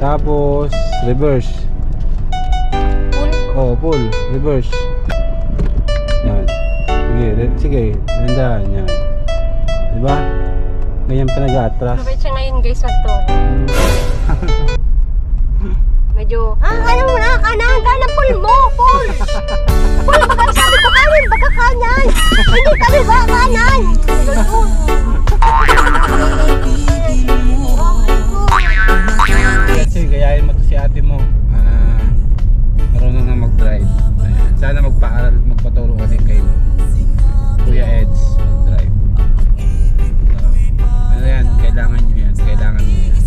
Tapos reverse. Oh, pull, reverse. Yan. Sige, nandahan yan. Diba? Ganyan pa nag-atras. Mabait siya ngayon guys, magturo. Medyo, alam mo na, kanan, pull mo, pull! Pull, baka sabi ko kanan, baka kanan! Hindi kami ba kanan? Kasi gayahin mo to si ate mo. Marunong na mag-drive. Sana magpaturo ka din kay Kuya Eds mag-drive. Ano yan, kailangan nyo yan. Kailangan nyo yan.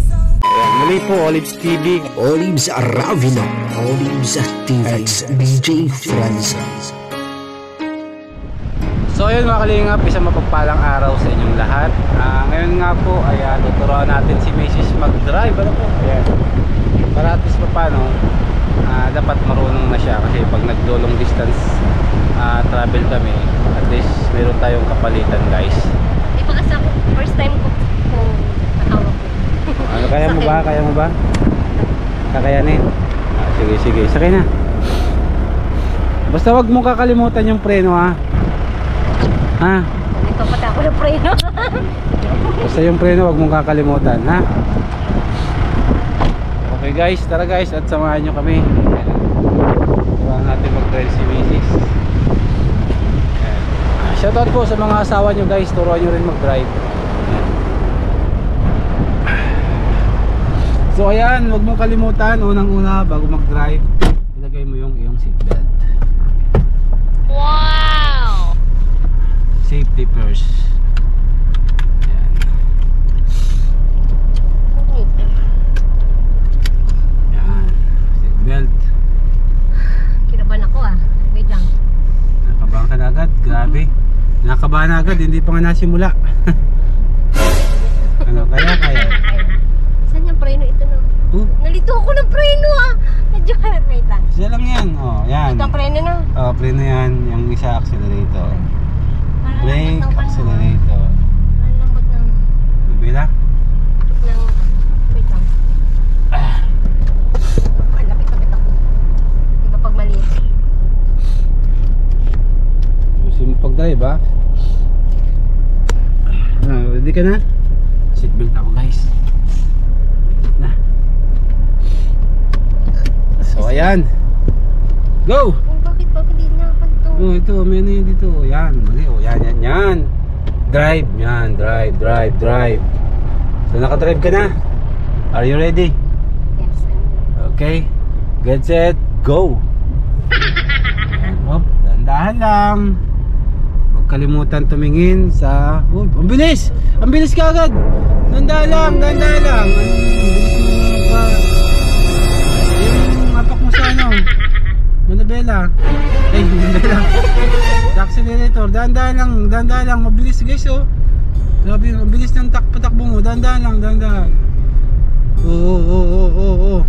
Muli po, Olives TV. Olives Aravino, Olives TV, BJ Franz. So ayun mga kalingap, isang mapagpalang araw sa inyong lahat. Ngayon nga po ay tuturuan natin si Mrs. mag-drive. Ano po? Ayan. Para at least pa paano, dapat marunong na siya. Kasi pag nag-long distance travel kami, at least meron tayong kapalitan guys. Di pa kasi ako, first time ko nakahawak ko. Ano, kaya mo ba? Kaya mo ba? Kakayanin? Sige, sige. Sakay na. Basta wag mo kakalimutan yung preno ha. Ha? Ito pati ako ng preno. Basta yung preno wag mong kakalimutan ha. Okay guys, tara guys at samahan nyo kami. Turuan natin mag-drive si Mrs. Shoutout po sa mga asawa nyo guys, turuan nyo rin mag-drive. So ayan, huwag mong kalimutan, unang-una bago mag-drive, ilagay mo yung iyong seatbelt. Wow! Safety first. Ayan. Ayan, seatbelt. Kinabahan ako wait lang. Nakabahan ka na agad, grabe. Nakabahan na agad, hindi pa nga nasimula. Ano, kaya? Saan yung preno ito no? Nalito ako ng preno Medyo wait lang. Isa lang yan, oh, yan. Ito ang preno no? Oh, preno yan, yung isa accelerator. Brake, accelerator. Ang lambot ng... Bibila? Wait lang. Ay, lapit ako. Diba pag maliit? Gusto mo pag-drive ha? Ready ka na? Seatbelt ako guys. Na. So ayan. Go! Bakit di na ako ito? Oh, ito, may ano yun dito. Yan, mali. Oh, yan. Drive, yan. Drive. So nakadrive ka na? Are you ready? Yes. Okay. Get set, go! Hop, dahan lang. Huwag kalimutan tumingin sa... Oh, ang bilis! Ang bilis ka agad! Dahan lang. Ang bilis mo pa. Yung apak mo sa ano? Manabela. Ay, Manabela. Accelerator. Dahan lang. Mabilis guys oh. Grabe, ang bilis ng patakbo mo. Dahan lang. Oo.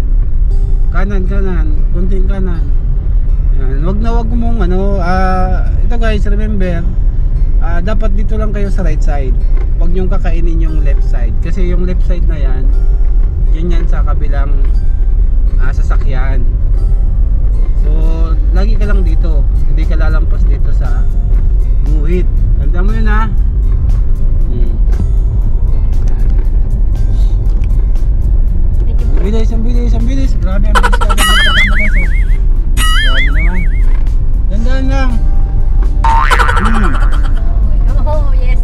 Kanan. Kunting kanan. Yan. Wag mong ano. Ito guys, remember. Dapat dito lang kayo sa right side. Huwag nyong kakainin yung left side. Kasi yung left side na yan, yan sa kabilang sasakyan. So, lagi ka lang dito. Hindi ka lalampas dito sa guhit. Tanda mo yun ha. Ang bilis. Grabe, ang bilis ka. Grabe naman. Tandaan lang. Oh, yes.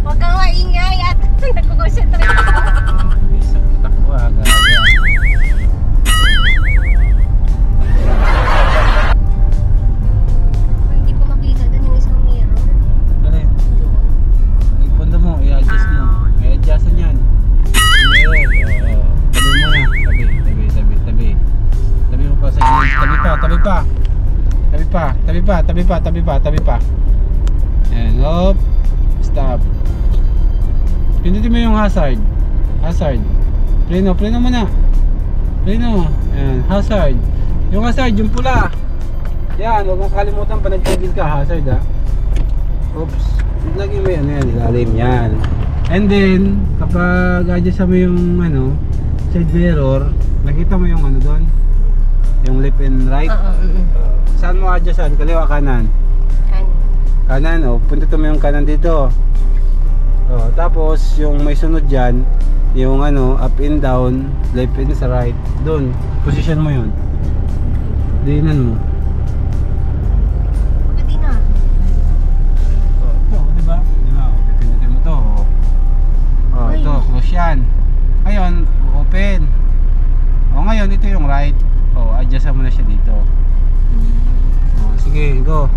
Huwag kang maingay at nagkukonsentrate ako. Bisa patakbo grabe. Hindi ko makita doon yung isang mirror. Dali. Ipondo mo, i-adjust mo. I-adjustan yan. Tabi. Tabi mo pa sa gilid. Tabi pa. Ayan, hop. Stop. Pindutin mo yung hazard. Preno mo na. Ayan, hazard. Yung hazard, yung pula. Yan, huwag mong kalimutan pa nagtigil ka, hazard ha. Oops. Lagi mo yan, ilalim yan. And then, kapag adjust mo yung ano, side mirror, nakita mo yung ano doon? Yung left and right? Saan mo adjustan? Kaliwa, kanan? Kanan, oh. Punta mo yung kanan dito. Oh, tapos yung may sunod dyan, yung ano, up and down, left and sa right. Doon, position mo yun. Diinan mo. Pagkati na. Oh, ito, diba? Diba? Pipindutin mo to. Oh, ito, close yan. Ngayon, open. Oh, ngayon, ito yung right. Oh, adjustan mo na siya dito. Oh, sige, go.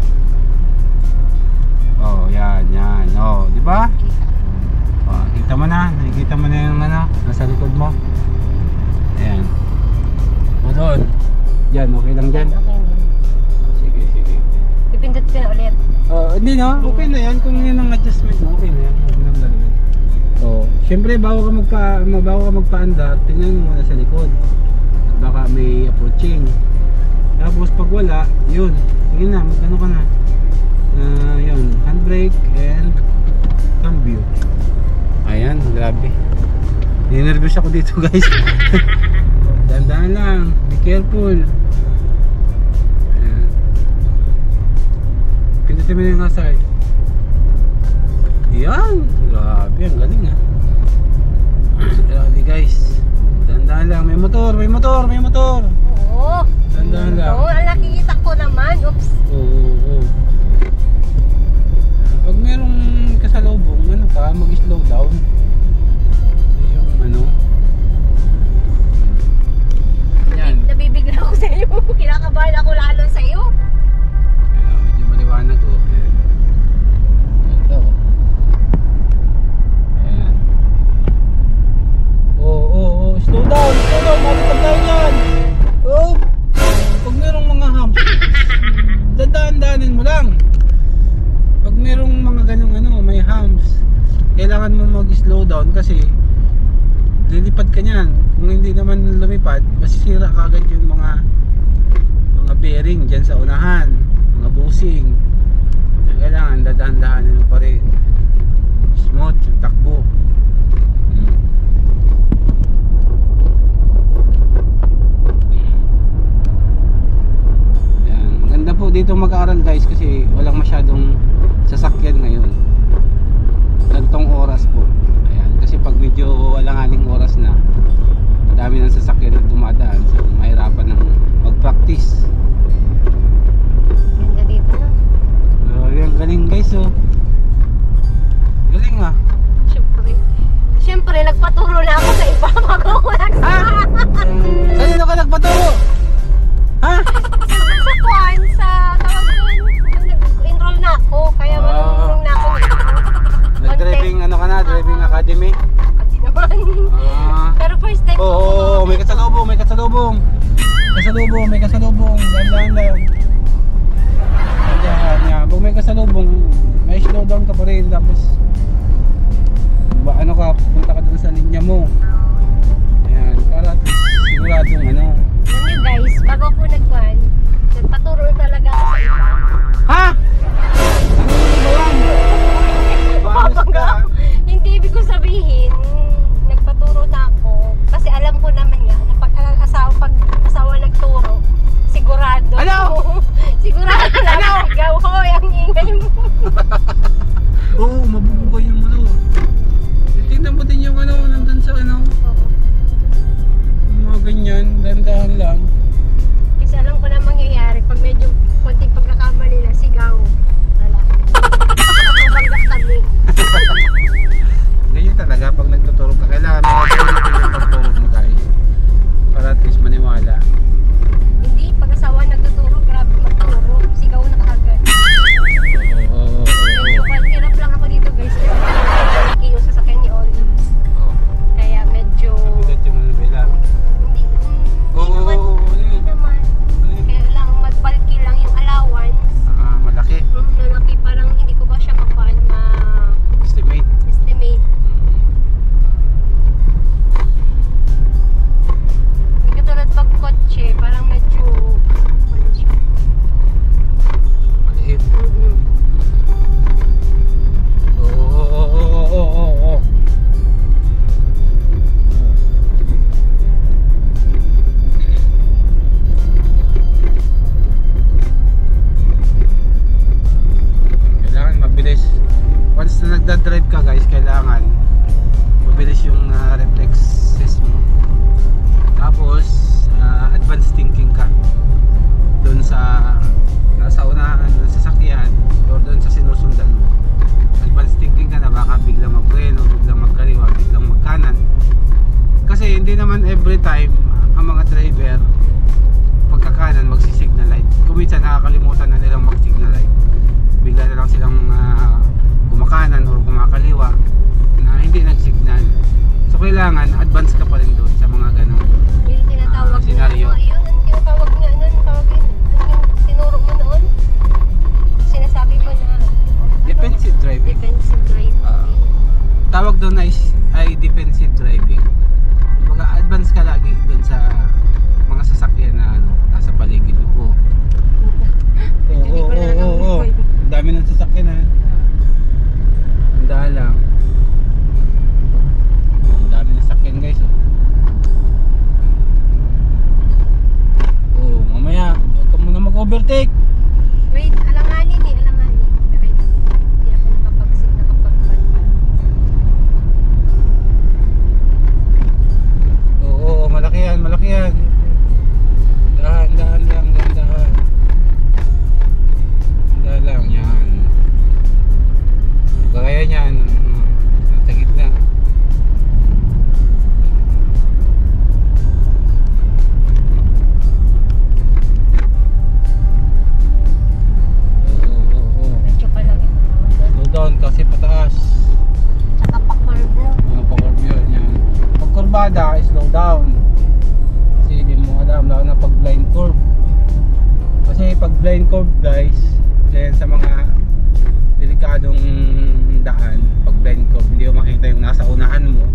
Oh, yan, yan. Oh, diba? Oh, kita mo na. Nakikita mo na yung ano, nasa likod mo. Ayan. O doon. Diyan, okay lang dyan. Okay na. Sige, sige. Pipindot ko na ulit. Oh, hindi no, okay na yan. Kung yun ang adjustment mo, okay na yan. Okay lang gagawin. Oh, syempre bago ka magpaandar, tingnan mo muna sa likod. At baka may approaching. Tapos pag wala, yun. Sige na, magano ka na. Yun, handbrake and cambio. Ayan, grabe. Ninervous ako dito, guys. Dandan lang, be careful. Ayan. Pindutin mo na yung hazard. Yan, grabe, ang galing ha. Grabe guys. Dandan lang, may motor, may motor, may motor. Oo. Dandan lang. Oo, ang nakikita ko naman. Oops. Oo. Pag merong kasalubong, ano ka, mag-slow down. Yung ano. Yan. Nabibigla ako sa iyo. Kinakabahan ako lalo sa iyo. Ayan, medyo maliwanag oh. Ito. Ayan. Oo. Slow down. Malitag tayo yan. Oh. Pag merong mga humps, dadaan-daanin mo lang. Pag merong mga ganong ano, may humps, kailangan mo mag-slow down kasi lilipad ka niyan. Kung hindi naman lumipad, masisira kagad yung mga bearing dyan sa unahan, mga bushing. Kailangan dadaan-dahanin mo pa rin. Smooth yung takbo. Yan. Maganda po dito mag-aaral guys kasi walang masyadong sasakyan ngayon. Gantong oras po. Ayan, kasi pag medyo alanganing oras na, madami ng sasakyan na dumadaan, so mahirapan ng mag-practice. Ganda dito na. Yan, galing guys oh. Galing ah. Siyempre, nagpaturo na ako sa iba bago ako Kanino ka nagpaturo? Ha? sa kwan, sa tawag ko, nag-enroll na ako, kaya marunong na ako. Nag-driving ano ka na? Driving academy? Kasi naman. Pero first time ko. Oo, may kasalubong. May kasalubong. Dandan lang. Yan. Pag may kasalubong, may slow down ka pa rin. Tapos, ano ka, punta ka dun sa linya mo. Ayan, para at least siguradong ano. Alam nyo guys, bago ako nagkwan, nagpaturo talaga ako sa iba. Ha? Ano ba yan? Babangga. Hindi ibig ko sabihin, nagpaturo na ako. Kasi alam ko naman nga, na pag asawa nagturo, sigurado. Ano? Sigurado lang sigaw. Hoy, ang ingay mo. Oo, mabubugay nagda-drive ka guys, kailangan mabilis yung reflexes mo. Tapos advanced thinking ka doon sa nasa unahan ng sasakyan or doon sa sinusundan mo. Advanced thinking ka na baka biglang magpreno, biglang magkaliwa, biglang magkanan. Kasi hindi naman every time ang mga driver pagkakanan magsi-signal light. Kung minsan nakakalimutan na nilang mag-signal light. Bigla na lang silang kumakanan or kumakaliwa na hindi nag-signal. So kailangan advance ka pa rin doon sa mga ganong Yung tinatawag senaryo. na, yun, ang tinatawag nga nun, tawag yun, yung tinuro mo noon, sinasabi mo na, Defensive driving. defensive driving. Tawag doon ay defensive driving. Kumbaga advance ka lagi doon sa mga sasakyan na nasa paligid mo. Oo. Ang dami ng sasakyan ha. Ang daan lang. Ang dami ng sasakyan guys oh. Mamaya huwag ka muna mag-overtake. Wait, alanganin. Wait, hindi ako nakapagsig na kapagpad. Oo, malaki yan. Dahan lang. Dahan lang yan. Kaya niyan, nasa gitna. Oo. Medyo palagi ko naman. Slow down kasi pataas. Tsaka pa-curve na. Pag-curve yan. Pag kurbada, slow down. Kasi hindi mo alam, lalo na pag blind curve. Kasi pag blind curve guys, then sa mga delikadong daan, pag blind curve, hindi mo makita yung nasa unahan mo.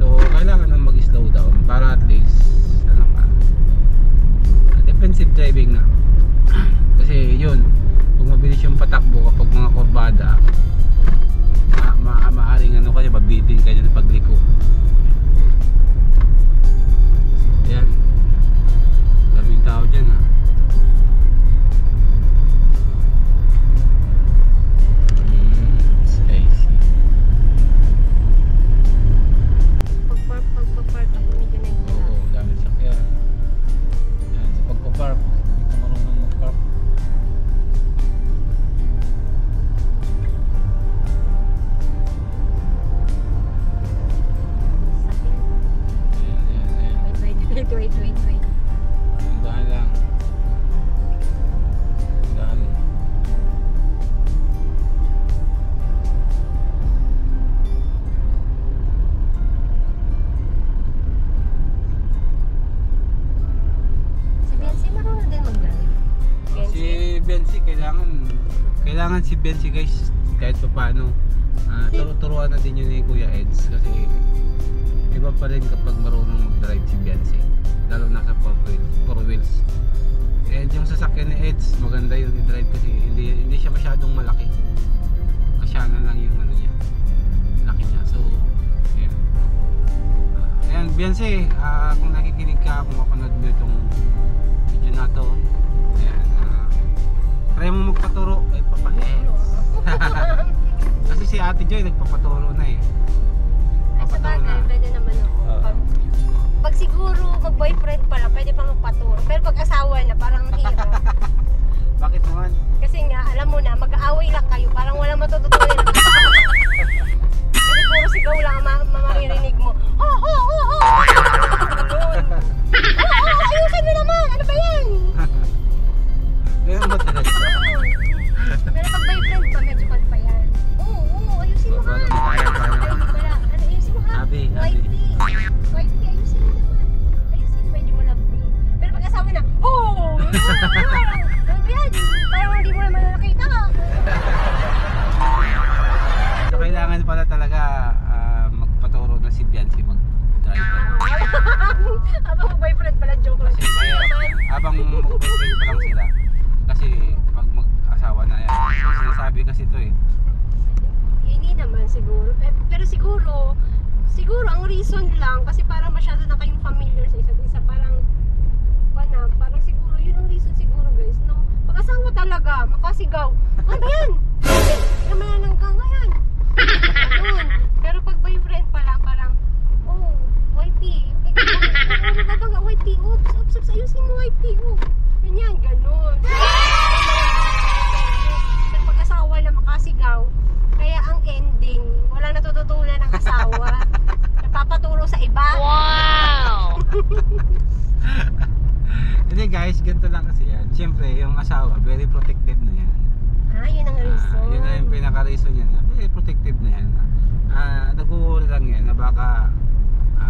So kailangan nang mag-slow down para at least defensive driving na. Kasi yun, kung mabilis yung patakbo kapag mga kurbada, maaaring mabitin ka dyan pagliko. Ayan, daming tao dyan ha. I see. Pagpa-park ako medyo nagkila. Oo, daming sakyan. Ayan, sa pagpa-park, hindi ka marunong mag-park. Wait. Dahan lang. Dahan. Si Biancy marunong din mag-drive. Si Bensi kailangan si Bensi guys kahit pa paano turuan na din yun ni Kuya Eds kasi iba pa rin kapag marunong mag-drive si Bensi lalo na sa four wheels. And yung sasakyan ni Eds maganda yun i-drive kasi hindi siya masyadong malaki, kasyanan lang yung ano niya, laki niya. So ayan, ayan Bensi, kung nakikinig ka, kung mapanood mo itong video na to, ayan, try mo magpaturo ay Papa Eds. Kasi si Ate Joy nagpapaturo na eh. Sa Papaturo na. bagay, pwede naman ako. Pag siguro mag-boyfriend pa lang, pwede pa magpaturo. Pero pag asawa na, parang hirap. Bakit naman? Kasi nga, alam mo na, mag-aaway lang kayo. Parang walang matututunan. Kasi puro sigaw lang ang maririnig mo. Ayusin mo naman! Ano ba yan? Ganun ba talaga? Pero pag boyfriend pa, medyo pag pa yan. Oo, ayusin mo ha. Ay, hindi pala. Ano, ayusin mo ha? Abi. Wifey, ayusin mo naman. Ayusin, medyo malabdi. Pero pag asawa na, ano ba yan? Parang hindi mo naman nakita ka. So kailangan pala talaga magpaturo na si Biancy mag-drive. Habang boyfriend pala, joke lang. Kasi habang mag-boyfriend pa lang sila. Kasi pag mag-asawa na yan, sinasabi kasi ito eh. Hindi naman siguro. Pero siguro ang reason lang kasi parang masyado na kayong familiar sa isa't isa. Parang siguro yun ang reason siguro guys, no? Pag asawa talaga, makasigaw. Ano ba yan? Kamayanan ka ngayon. guys, ganito lang kasi yan. Siyempre, yung asawa, very protective na yan. Yun ang reason. Yun na yung pinaka-reason yan. Very protective na yan. Nag-uuli lang yan na baka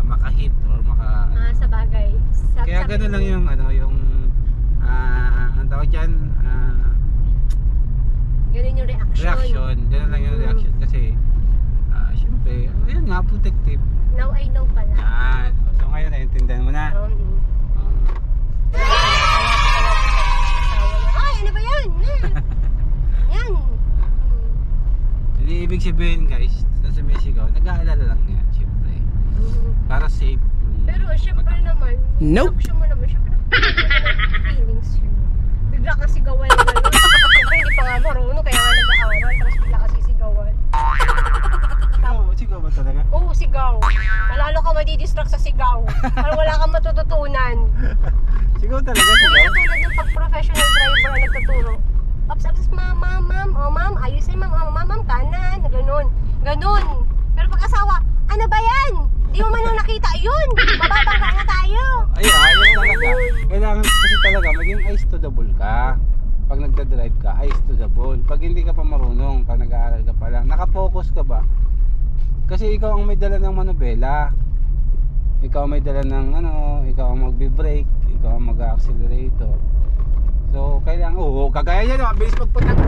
maka-hit or maka... Sa bagay. Kaya gano'n lang yung ang tawag dyan, ganun yung reaction. Gano'n lang yung reaction kasi siyempre, ayun nga, protective. Now I know pala. Yan. So ngayon, naiintindihan mo na. Ay, ano ba yan? Yan. Hindi ibig sabihin guys, sa sumisigaw, nag-aalala lang yan, siyempre. Para safe. Pero syempre naman, Nope. siya mo naman, syempre feelings yun. Bigla ka sigawan na gano'n. Syempre hindi pa nga marunong, kaya nga nag-aaral, tapos bigla ka sisigawan. Sigaw ba talaga? Oo, sigaw. Malalo ka madidistract sa sigaw. Parang wala kang matututunan. Sigaw talaga, Hindi sigaw? katulad ng pag-professional driver na nagtuturo. Ups, ma'am, oh ma'am, ayusin ma'am, oh ma'am, kanan, ganun. Pero pag asawa, ano ba yan? Di mo man nang nakita yun. Mababangga na tayo. Ayun talaga. Kailangan kasi talaga maging eyes to the ball ka. Pag nagda-drive ka, eyes to the ball. Pag hindi ka pa marunong, pag nag-aaral ka pa lang, nakafocus ka ba? Kasi ikaw ang may dala ng manubela. Ikaw ang may dala ng ikaw ang magbe-brake, ikaw ang mag-accelerator. So, kailangan, kagaya yan, mabilis magpatakbo.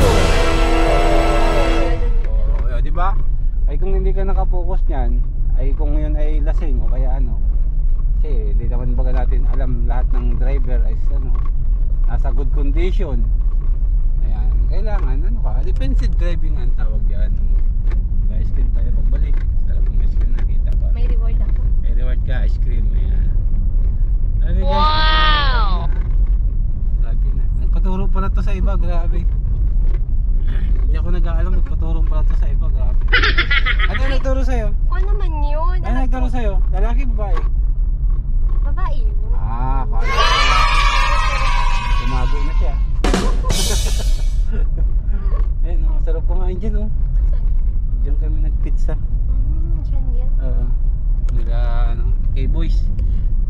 Di ba? Ay kung hindi ka nakapokus niyan, ay kung yun ay lasing o kaya kasi hindi naman baga natin alam lahat ng driver ay nasa good condition. Ayan, kailangan defensive driving ang tawag yan. Guys, cream tayo pagbalik. Sarap ng ice cream, nakita ba? May reward ako. May reward ka, ice cream. Ayan. Okay, guys, wow! Grabe na. Nagpaturo pala to sa iba, grabe. Hindi ako nag-aalam, nagpaturo pala to sa iba, grabe. Ano yung nagturo sa'yo? Ano naman yun? Ano nagturo sa'yo? Lalaki, babae? Babae yun. Kala. Tumago na siya. Ayun, masarap kumain dyan, Saan? Diyan kami nagpizza. Diyan yan. Oo. K-Boys.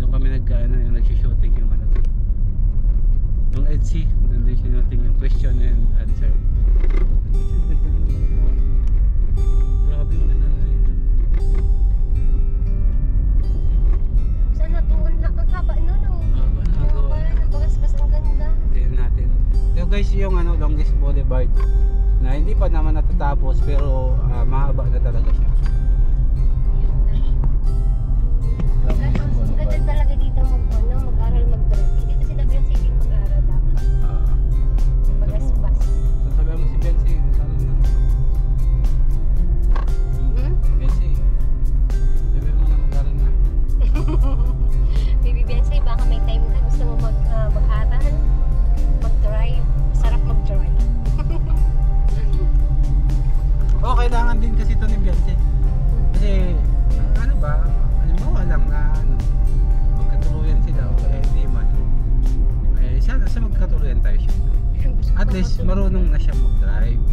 Doon kami nag-shooting yung yung EDC. Doon din shooting yung question and answer. Grabe yung dito. Sana doon ang haba nun. Nagawa na. Ang bagas-bas ang ganda. Tingnan natin. Ito guys yung longest boulevard na hindi pa naman natatapos pero mahaba na talaga siya. Ang ganda talaga dito mag-aral mag-drive. Dito sila Beyonce mag-aral dapat. Bagas-bas. So sabi mo si Beyonce, magkaroon na. Beyonce, sabi mo na mag-aral na. Baby Beyonce, baka may time ka gusto mo mag-aral, mag-drive. Sarap mag-drive. Kailangan din kasi ito ni Beyonce. Kasi, halimbawa lang na magkatuluyan sila o kaya hindi man. Sana magkatuluyan tayo siya. At least, marunong na siya mag-drive.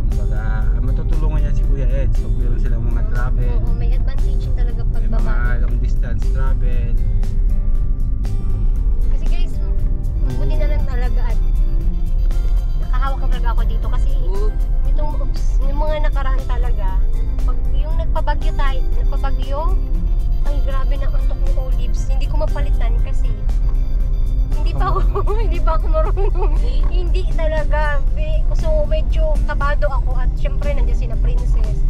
Kumbaga, matutulungan niya si Kuya Ed pag meron silang mga travel. Oo, may advantage talaga pag May mga long distance travel. Kasi guys, buti na lang talaga at nakahawak ang talaga ako dito kasi yung mga nakaraan talaga, pag yung nagpabagyo, ay grabe na antok ng olives. Hindi ko mapalitan kasi hindi pa ako marunong. Hindi talaga. So medyo kabado ako at syempre nandiyan sina Princess.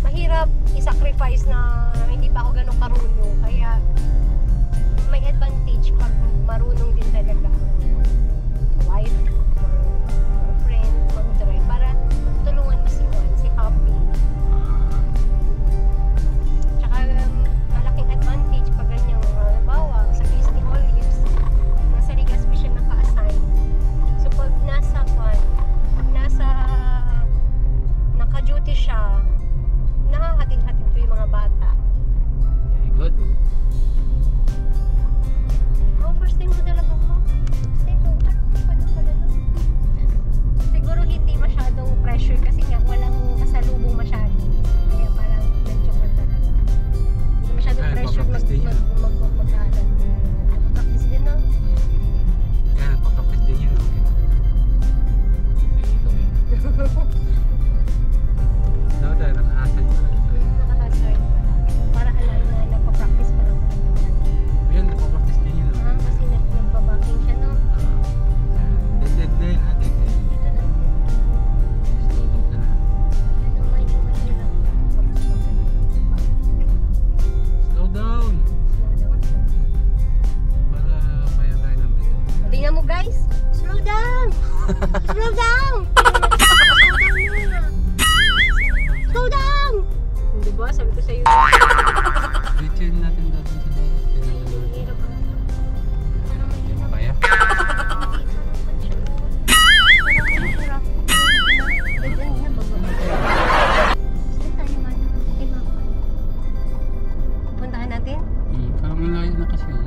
Mahirap i-sacrifice na hindi pa ako ganun karunong. Kaya may advantage pag marunong din talaga wife or friend mag-drive para tulungan mo si Happy. Tsaka malaking advantage pag ganyang halimbawa sa Christy Olives nasa Legazpi siya naka-assign. So pag naka-duty siya, nakahatid-hatid ko yung mga bata. Very good. First time ko talaga mo. First time ko, pala. Siguro hindi masyadong pressure kasi nga walang kasalubong masyado. Kaya parang medyo pa talaga. Hindi masyadong pressure mag-aaral. Mag-practice din no? Slow down! Diba? Sabi ko sa'yo. I-chain natin natin sa loob. Hirap ah. Parang may Hindi mo kaya? Puntahan natin? Parang malayo na kasi yun.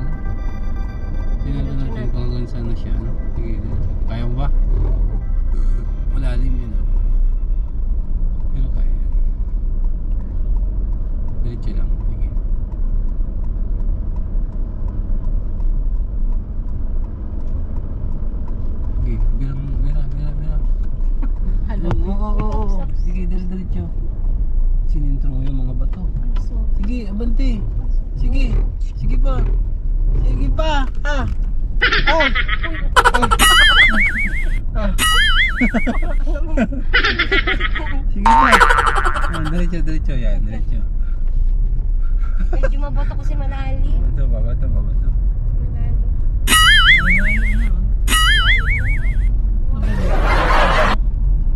Tingnan natin kung hanggang saan na siya. Ano? Sige, kaya mo ba? Malalim yun. Pero kaya yan. Diretso lang. Sige. Sige, bilang bira. Hello? Oo. Sige, diretso. Sinintro mo yung mga bato. Sige, abante. Sige pa. Sige pa. Ah. Sige pa. Diretso yan, diretso. Medyo maboto kasi malalim. Bato. Malalim.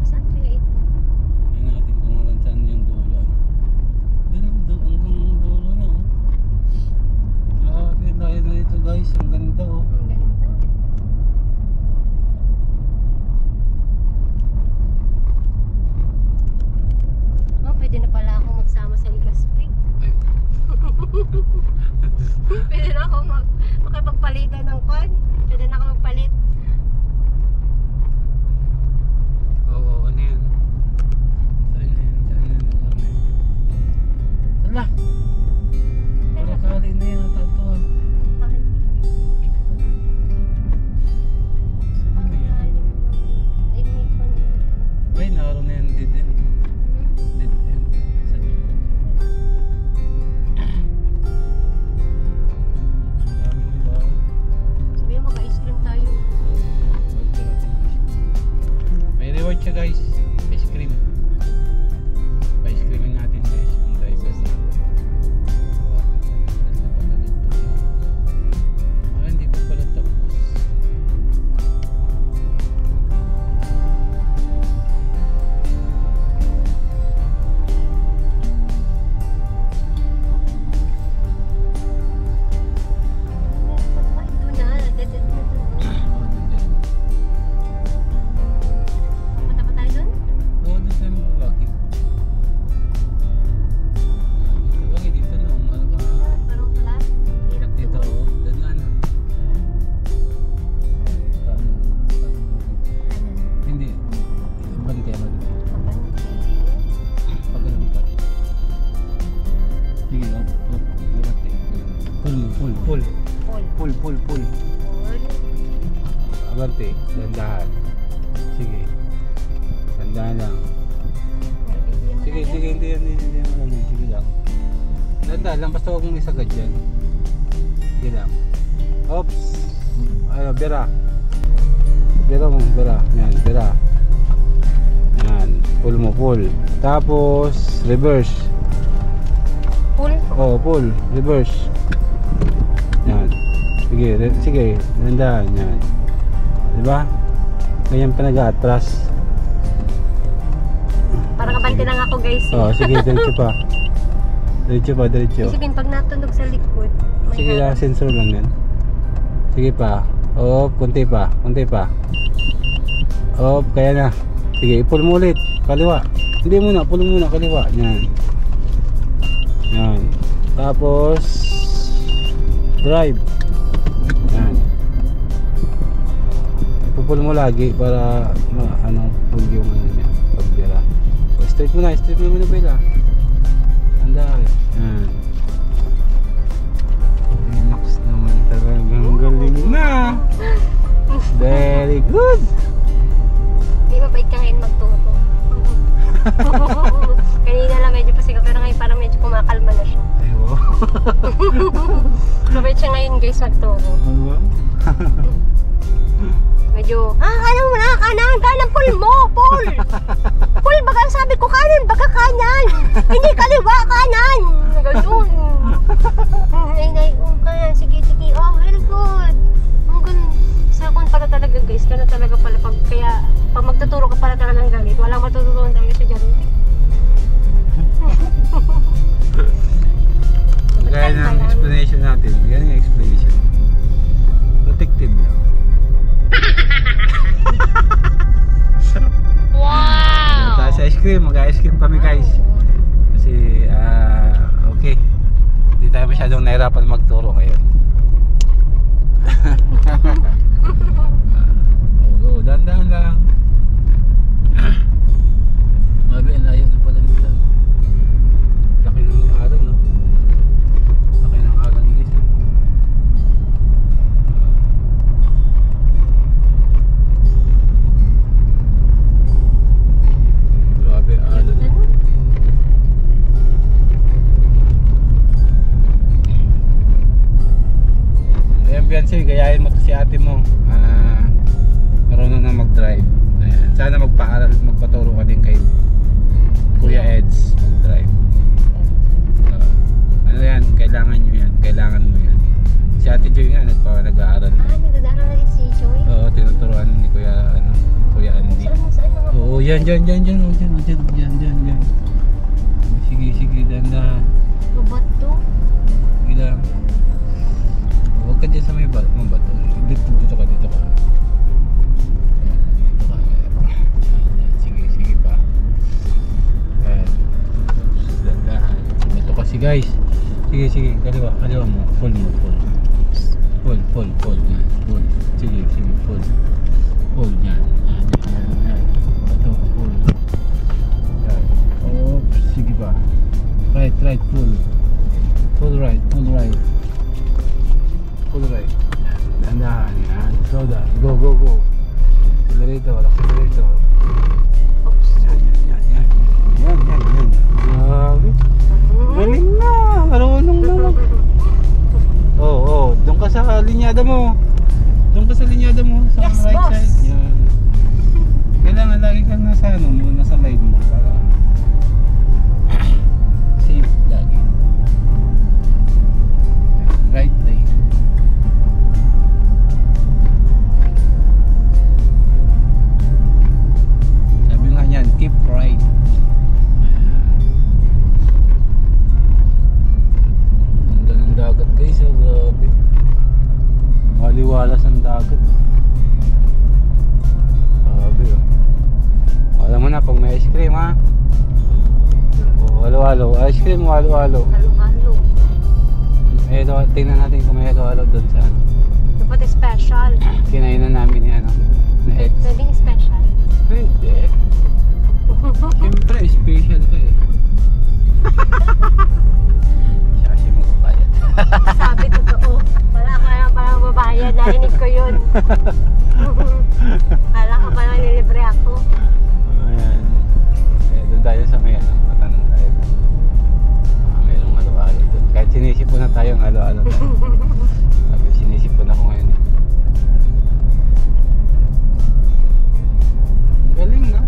Saan kaya ito? Tingnan natin kung hanggang saan yung dulo. Hanggang dulo na. Grabe, dahil na ito guys. Ang ganda oh. Ang ganda. Oh, pwede na pala ako magsama sa Ligaspi. Ay, Pwede na ako makipagpalitan ng kwan. Pwede na ako magpalit. oo, ano yan? Saan na yan? Ala! Wala kali na yan. Tato ah. Mahal. Saan Ang na yan? lalim ng ay may kwan. Ay, naroon na yan. Dead end. Dead end. Sa likod. Ang dami ng baho. Sabi mo mag-ice cream tayo. May reward siya guys. Ice cream. Pa-ice creamin natin guys. Ang driver na. Hindi pa pala tapos. Ito na. Dead end na to. Punta pa tayo dun? Oo, doon tayo mag-walking. Dito bagay, dito na. Umalo ka. Parang flat. Hirap Dito, to. doon na. Paano? Hindi. Ibang tema dito. Pagkalang ka. Sige, lumati. Pull. All. Abante, dandahan. Sige. Dandahan lang. Sige, hindi ano, sige lang. Dandahan lang, basta huwag mong isagad yan. Sige lang. Oops! Ano, bira. Yan, bira. Yan, pull mo. Tapos, reverse. Pull. Oh, pull, reverse. Yan. Sige, dandahan yan. Diba? Ganyan pa nag-atras. Parang kabante lang ako guys. Oh, sige, diretso pa. Diretso. Isipin pag natunog sa likod. Sige lang, sensor lang yan. Sige pa. Oh, kunti pa. Oh, kaya na. Sige, i-pull mo ulit. Kaliwa. Hindi muna, pull muna kaliwa. Yan. Tapos drive. Yan. Ipupul mo lagi para pull yung niya pagbira. Straight mo na pila. Handa. Yan. Relax naman talagang galing na. Very good. Di ba bait ka ngayon magturo? Kanina lang medyo pasigaw pero ngayon parang medyo kumakalma na siya. Ayo. Mabait siya ngayon guys magturo. Ano ba? Medyo, alam mo na, kanan, pull mo, pull! Pull, baga sabi ko kanan, baga kanan! Hindi kaliwa, kanan! Ganun. Kanan, sige, oh, very good. Ang ganun. Sa kung pala talaga guys, gano'n talaga pala. Kaya, pag magtuturo ka pala talaga ng galit, walang matututunan talaga sa dyan. nahihirapan magturo ngayon. Oo, dahan-dahan lang. Mabi, ang layo na pala nito. Laki ng araw, no? Laki ng araw guys. Grabe ang araw. Ayan, Beyonce, gayahin mo to si ate mo. Marunong na mag-drive. Ayan. Sana magpaturo ka din kay Kuya Eds mag-drive. Ano yan, kailangan nyo yan. Kailangan mo yan. Si ate Joy nga, nag-aaral. Nagdadaaral na rin si Joy? Oo, tinuturuan ni Kuya Andy. Saan naman? Oo, yan. Sige, dahan-dahan. Babat to? Sige lang. Huwag ka dyan sa may bato. Dito ka. Dito ka. Sige pa. Ayan. Dahan-dahan. Bato kasi guys. Sige. Kaliwa mo. Pull. Yan. Pull. Sige. Pull. Pull. Yan. Bato. Pull. Yan. Oops. Sige pa. Right. Pull. Pull right. Pull right. Dahan-dahan. Yan. Slow down. Go. Accelerator. Oops. Yan. Grabe. Galing na. Marunong na. Oo. Doon ka sa linyada mo. Sa Yes, right boss. side. Yan. Kailangan lagi kang nasa side mo para safe lagi. Right lane. Sabi nga niyan, keep right. Ganda ng dagat guys, grabe. Maliwalas ang dagat. Grabe Alam mo na pag may ice cream ha. Halo-halo. Ice cream o halo-halo. Halo-halo. Tingnan natin kung may halo-halo doon sa ano. Dapat special. Kinainan namin ni ano. Na Eds. Pwedeng special. Pwede. Siyempre, special ka eh. Siya kasi magbabayad. Sabi totoo. Wala ka naman palang babayad. Narinig ko yun. Kala ko palang nilibre ako. Ayan. Doon tayo sa may ano. Matanong tayo. Mayroong halo-halo doon. Kahit sinisipon na tayo ang halo-halo tayo. Sabi, sinisipon ako ngayon. Ang galing na.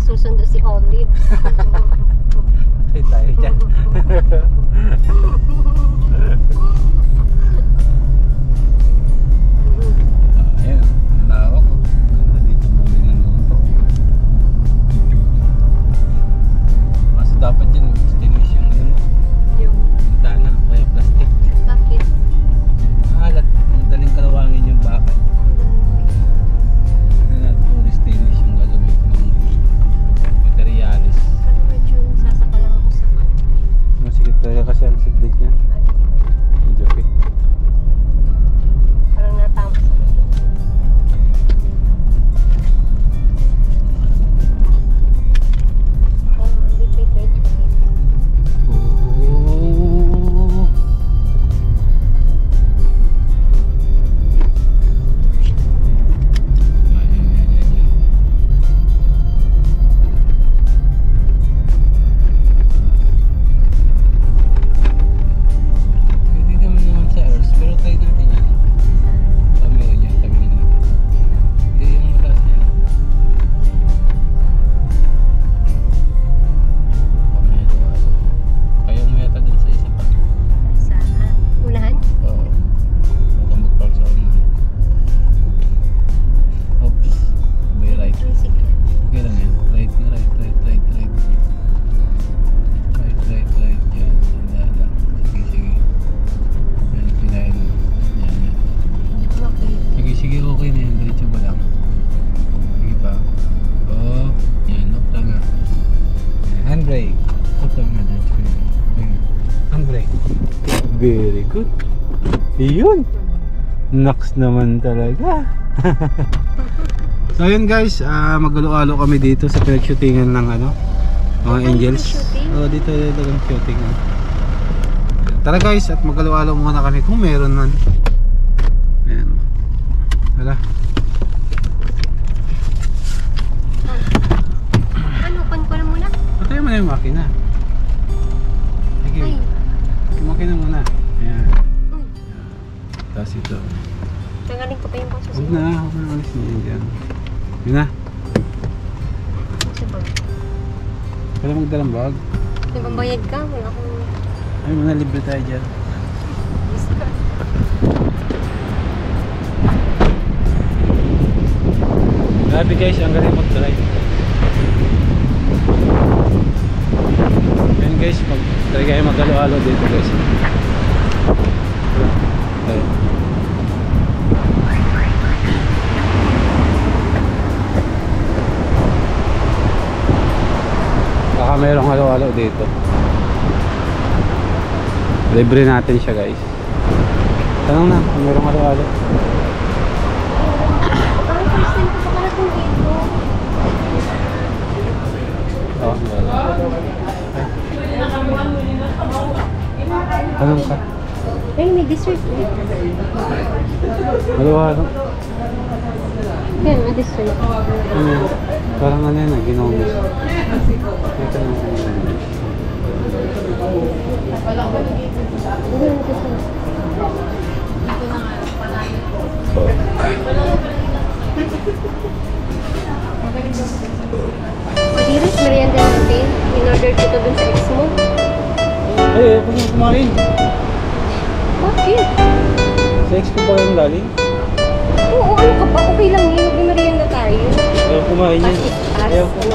Susundo si Olive. Patay tayo dyan. Ayan, lawak ko. Ganda dito muli ng luto. Mas dapat dyan, stainless yung Yung bintana, kaya plastic. bakit? Madaling kalawangin yung bakay. Puro stainless yung gagamitin ng materialis. Parang medyo sasaka lang ako sa kan. Masikip talaga kasi ang siglit niya. Medyo Very good. Yun. Naks naman talaga. So yun guys, magalo-alo kami dito sa pinag-shootingan ng ano, mga Angels. Oh, dito ang shooting. Tara guys, at magalo-alo muna kami kung meron man. Ayan. Tara. Ano, pan ko na muna? Patayin mo na yung makina. Sige. Ay. Yung makina muna. Ayan. Mm. Tapos ito. Nangaling ko pa yung paso Huwag na alis niya yan dyan. Yun na. sa bag. Wala magdalang bag. May pambayad ka? Wala akong... Ay, muna libre tayo dyan. Grabe guys, ang galing mag-drive. Yan guys, try kayo mag-alo-alo dito guys. Ayan. Baka mayroong halo-halo dito. Libre natin siya guys. Tanong na kung mayroong halo-halo. Parang first time ko pa pala kung dito. Oo, tanong ka. Ay, may dessert. Halo-halo. Yan, may dessert. Ano yan? Parang ano yan, ginomis. Ito na ginomis. Yan, may dessert. Madiris, merienda natin. In-order ko to dun sa ex mo. Ay, huwag mo kumain. Bakit? Sa ex ko pa yung galing. Oo, ano ka ba? Okay lang yun. Mag-merienda tayo. Ayaw kumain yan. Pas-it-pas. Ayaw. Ano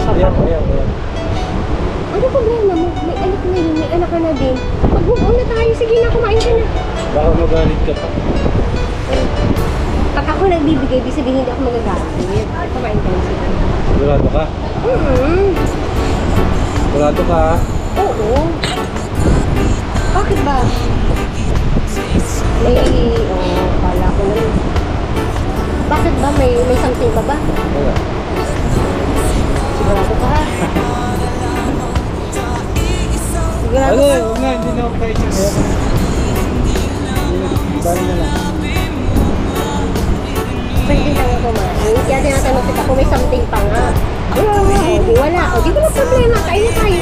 Ano problema mo? May anak na yun. May anak ka na din. Mag-move on na tayo. Sige na, kumain ka na. Baka magalit ka pa. Pag ako nagbibigay, di sabihin hindi ako magagalit. Kumain ka na sige. Sigurado ka? Sigurado ka ha? Oo. Bakit ba? Kala ko na yun. Bakit ba? May something pa ba? Wala. Sigurado ka ha? Sigurado Ano, ka? huwag na, hindi na ako kayo siya. Bali na lang. Pwede lang ako kumain. Kaya tinatanong kita kung may something pa nga. Di wala. O, di wala problema. Kain na tayo.